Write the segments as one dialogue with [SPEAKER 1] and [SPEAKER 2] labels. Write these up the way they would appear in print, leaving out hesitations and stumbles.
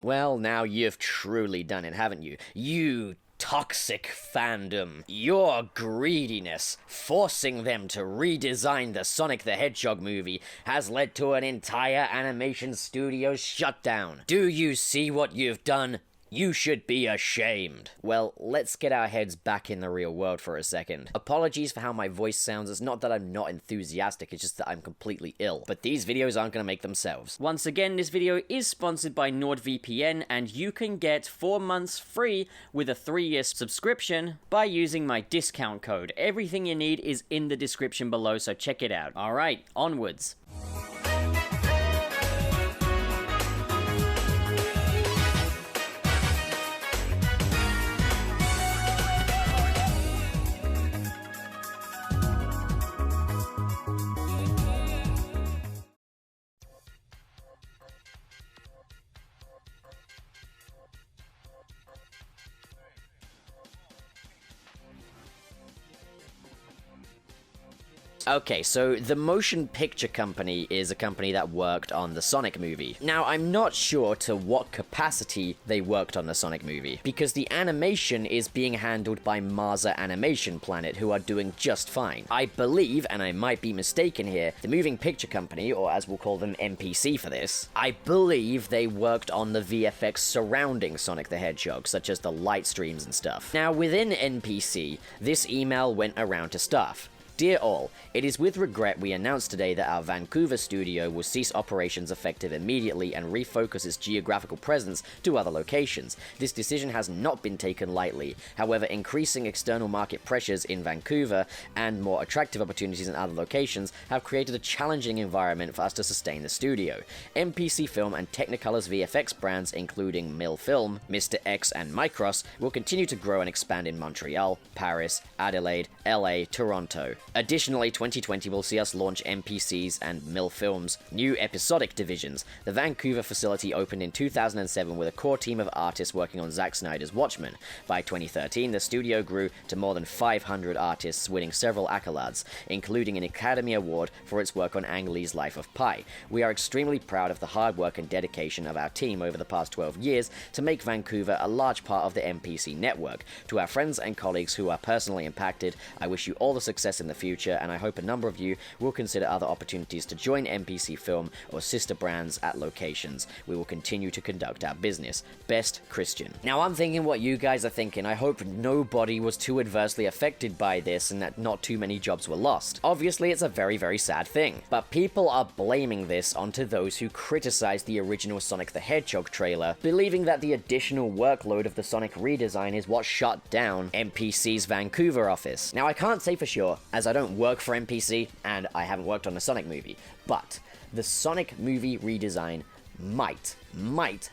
[SPEAKER 1] Well, now you've truly done it, haven't you? You toxic fandom. Your greediness, forcing them to redesign the Sonic the Hedgehog movie, has led to an entire animation studio shutdown. Do you see what you've done? You should be ashamed. Well, let's get our heads back in the real world for a second. Apologies for how my voice sounds. It's not that I'm not enthusiastic, it's just that I'm completely ill. But these videos aren't gonna make themselves. Once again, this video is sponsored by NordVPN, and you can get 4 months free with a 3-year subscription by using my discount code. Everything you need is in the description below, so check it out. Alright, onwards. Okay, so the Motion Picture Company is a company that worked on the Sonic movie. Now, I'm not sure to what capacity they worked on the Sonic movie, because the animation is being handled by Marza Animation Planet, who are doing just fine. I believe, and I might be mistaken here, the Moving Picture Company, or as we'll call them MPC for this, I believe they worked on the VFX surrounding Sonic the Hedgehog, such as the light streams and stuff. Now, within NPC, this email went around to staff. Dear all, it is with regret we announce today that our Vancouver studio will cease operations effective immediately and refocus its geographical presence to other locations. This decision has not been taken lightly. However, increasing external market pressures in Vancouver and more attractive opportunities in other locations have created a challenging environment for us to sustain the studio. MPC Film and Technicolor's VFX brands, including Mill Film, Mr. X, and Micros, will continue to grow and expand in Montreal, Paris, Adelaide, LA, Toronto. Additionally, 2020 will see us launch MPC's and Mill Film's new episodic divisions. The Vancouver facility opened in 2007 with a core team of artists working on Zack Snyder's Watchmen. By 2013, the studio grew to more than 500 artists, winning several accolades, including an Academy Award for its work on Ang Lee's Life of Pi. We are extremely proud of the hard work and dedication of our team over the past 12 years to make Vancouver a large part of the MPC network. To our friends and colleagues who are personally impacted, I wish you all the success in the future, and I hope a number of you will consider other opportunities to join MPC Film or sister brands at locations. We will continue to conduct our business. Best, Christian. Now, I'm thinking what you guys are thinking. I hope nobody was too adversely affected by this and that not too many jobs were lost. Obviously, it's a very, very sad thing, but people are blaming this onto those who criticized the original Sonic the Hedgehog trailer, believing that the additional workload of the Sonic redesign is what shut down MPC's Vancouver office. Now, I can't say for sure, as I don't work for MPC, and I haven't worked on a Sonic movie, but the Sonic movie redesign might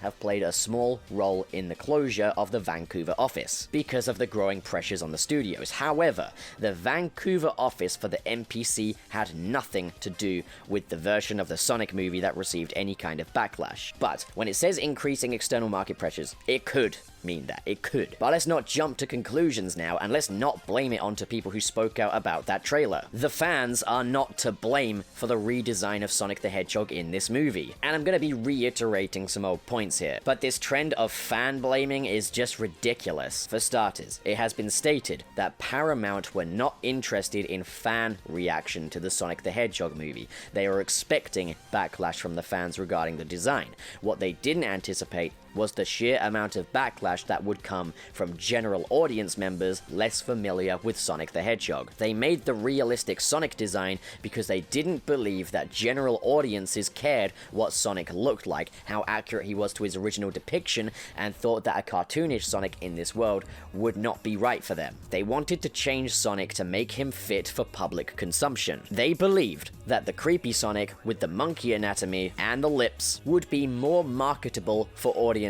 [SPEAKER 1] have played a small role in the closure of the Vancouver office, because of the growing pressures on the studios. However, the Vancouver office for the MPC had nothing to do with the version of the Sonic movie that received any kind of backlash. But when it says increasing external market pressures, it could mean that. It could. But let's not jump to conclusions now, and let's not blame it onto people who spoke out about that trailer. The fans are not to blame for the redesign of Sonic the Hedgehog in this movie. And I'm gonna be reiterating some old points here, but this trend of fan blaming is just ridiculous. For starters, it has been stated that Paramount were not interested in fan reaction to the Sonic the Hedgehog movie. They were expecting backlash from the fans regarding the design. What they didn't anticipate was the sheer amount of backlash that would come from general audience members less familiar with Sonic the Hedgehog. They made the realistic Sonic design because they didn't believe that general audiences cared what Sonic looked like, how accurate he was to his original depiction, and thought that a cartoonish Sonic in this world would not be right for them. They wanted to change Sonic to make him fit for public consumption. They believed that the creepy Sonic with the monkey anatomy and the lips would be more marketable for audiences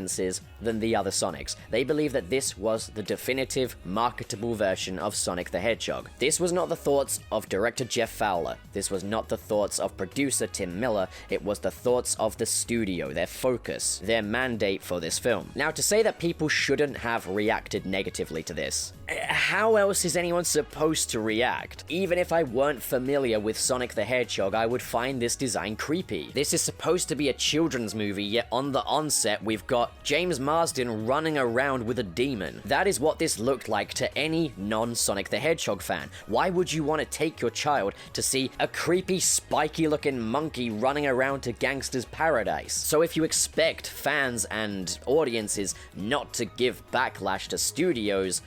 [SPEAKER 1] than the other Sonics. They believed that this was the definitive, marketable version of Sonic the Hedgehog. This was not the thoughts of director Jeff Fowler. This was not the thoughts of producer Tim Miller. It was the thoughts of the studio, their focus, their mandate for this film. Now, to say that people shouldn't have reacted negatively to this, how else is anyone supposed to react? Even if I weren't familiar with Sonic the Hedgehog, I would find this design creepy. This is supposed to be a children's movie, yet on the onset, we've got James Marsden running around with a demon. That is what this looked like to any non-Sonic the Hedgehog fan. Why would you want to take your child to see a creepy, spiky-looking monkey running around to gangster's paradise? So if you expect fans and audiences not to give backlash to studios,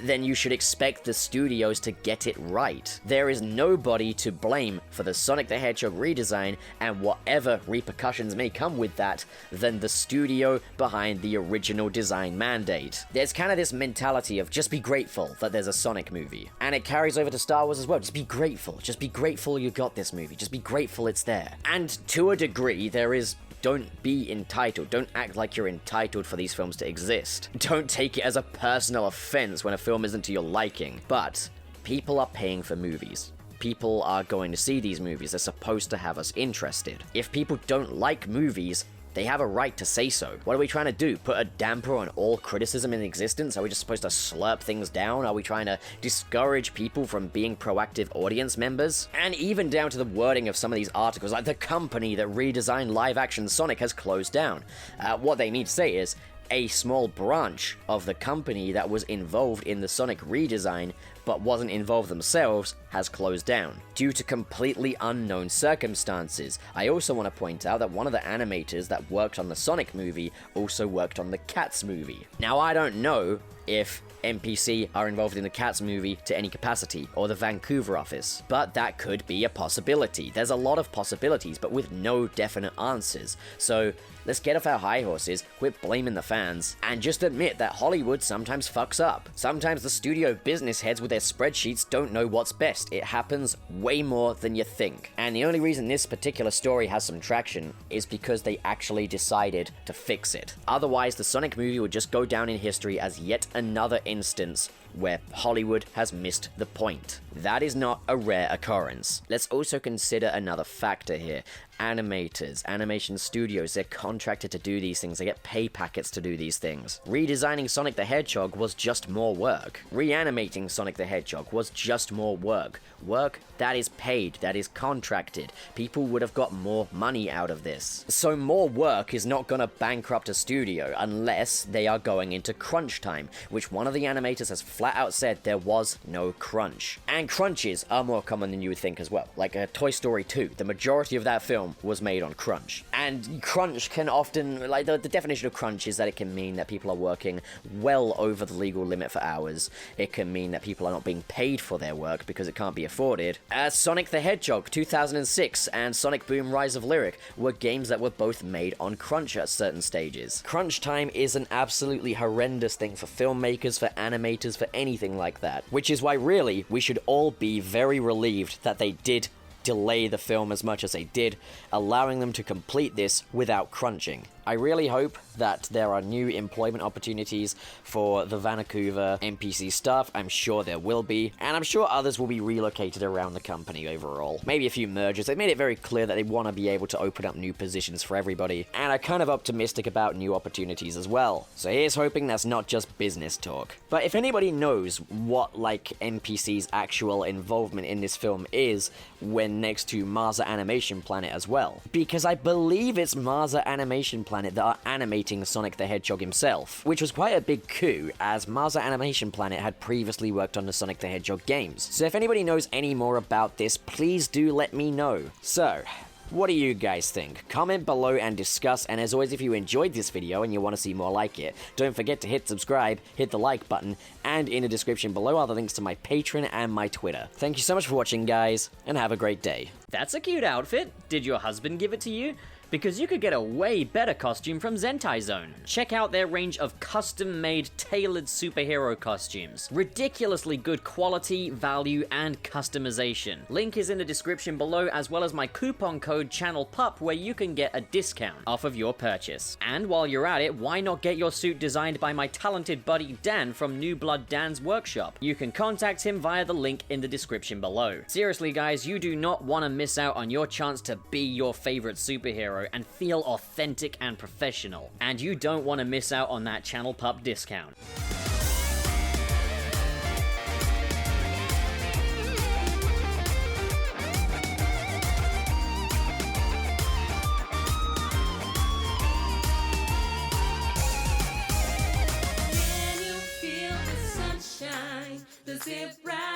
[SPEAKER 1] then you should expect the studios to get it right. There is nobody to blame for the Sonic the Hedgehog redesign and whatever repercussions may come with that than the studio behind the original design mandate. There's kind of this mentality of just be grateful that there's a Sonic movie. And it carries over to Star Wars as well. Just be grateful. Just be grateful you got this movie. Just be grateful it's there. And to a degree, there is don't be entitled. Don't act like you're entitled for these films to exist. Don't take it as a personal offense when a film isn't to your liking. But people are paying for movies. People are going to see these movies. They're supposed to have us interested. If people don't like movies, they have a right to say so. What are we trying to do? Put a damper on all criticism in existence? Are we just supposed to slurp things down? Are we trying to discourage people from being proactive audience members? And even down to the wording of some of these articles, like the company that redesigned live-action Sonic has closed down. What they need to say is, a small branch of the company that was involved in the Sonic redesign but wasn't involved themselves has closed down due to completely unknown circumstances. I also want to point out that one of the animators that worked on the Sonic movie also worked on the Cats movie. Now, I don't know if NPC are involved in the Cats movie to any capacity, or the Vancouver office, but that could be a possibility. There's a lot of possibilities, but with no definite answers. So let's get off our high horses, quit blaming the fans, and just admit that Hollywood sometimes fucks up. Sometimes the studio business heads with their spreadsheets don't know what's best. It happens way more than you think. And the only reason this particular story has some traction is because they actually decided to fix it. Otherwise, the Sonic movie would just go down in history as yet another instance where Hollywood has missed the point. That is not a rare occurrence. Let's also consider another factor here. Animators, animation studios, they're contracted to do these things. They get pay packets to do these things. Redesigning Sonic the Hedgehog was just more work. Reanimating Sonic the Hedgehog was just more work. Work that is paid, that is contracted. People would have got more money out of this. So more work is not gonna bankrupt a studio unless they are going into crunch time, which one of the animators has flat out said there was no crunch. And crunches are more common than you would think as well. Like Toy Story 2, the majority of that film was made on crunch. And crunch can often, like the definition of crunch is that it can mean that people are working well over the legal limit for hours. It can mean that people are not being paid for their work because it can't be afforded. Sonic the Hedgehog 2006 and Sonic Boom Rise of Lyric were games that were both made on crunch at certain stages. Crunch time is an absolutely horrendous thing for filmmakers, for animators, for anything like that. Which is why really we should all be very relieved that they did delay the film as much as they did, allowing them to complete this without crunching. I really hope that there are new employment opportunities for the Vancouver NPC staff. I'm sure there will be, and I'm sure others will be relocated around the company overall. Maybe a few mergers. They've made it very clear that they want to be able to open up new positions for everybody, and I'm kind of optimistic about new opportunities as well. So here's hoping that's not just business talk. But if anybody knows what, NPC's actual involvement in this film is when next to Marza Animation Planet as well, because I believe it's Marza Animation Planet that are animating Sonic the Hedgehog himself, which was quite a big coup, as Marza Animation Planet had previously worked on the Sonic the Hedgehog games. So if anybody knows any more about this, please do let me know. So, what do you guys think? Comment below and discuss, and as always, if you enjoyed this video and you want to see more like it, don't forget to hit subscribe, hit the like button, and in the description below are the links to my Patreon and my Twitter. Thank you so much for watching, guys, and have a great day.
[SPEAKER 2] That's a cute outfit. Did your husband give it to you? Because you could get a way better costume from Zentai Zone. Check out their range of custom-made, tailored superhero costumes. Ridiculously good quality, value, and customization. Link is in the description below, as well as my coupon code CHANNELPUP, where you can get a discount off of your purchase. And while you're at it, why not get your suit designed by my talented buddy Dan from New Blood Dan's workshop? You can contact him via the link in the description below. Seriously guys, you do not want to miss out on your chance to be your favorite superhero and feel authentic and professional. And you don't want to miss out on that Channel Pup discount.
[SPEAKER 3] Gossip Round.